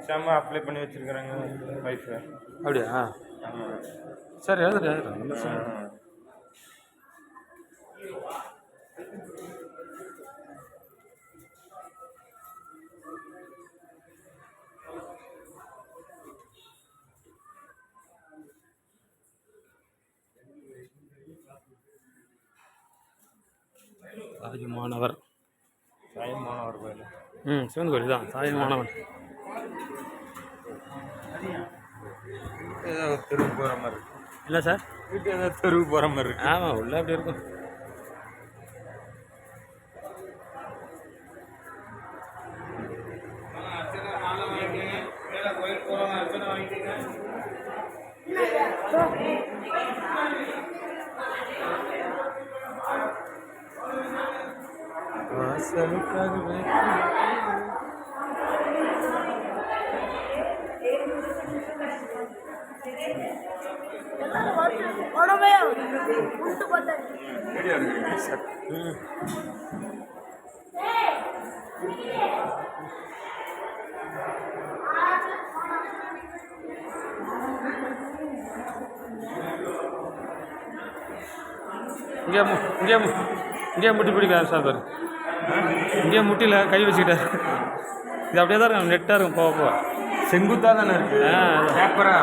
Exam apply பண்ணி வச்சிருக்கிறாங்க wife. அப்படியா? சரி எழுதுறேன். சாய் மாணவர் கோயில். சிவன் கோயில் தான். சாய் மாணவர் ஏதோ தெருவுக்கு போகிற மாதிரி இருக்கு. இல்லை சார், வீட்டு ஏதோ தெருவுக்கு போகிற மாதிரி இருக்கு. ஆமாம், உள்ள அப்படி இருக்கும். வாசலுக்காகவே இங்கே முட்டி பிடிக்காது சார் பாரு. இங்கே முட்டியில் கை வச்சுக்கிட்டார். இது அப்படியே தான் இருக்கும், நெட்டாக இருக்கும் போக போக. செங்குத்தாக தானே இருக்குது. பேப்பரா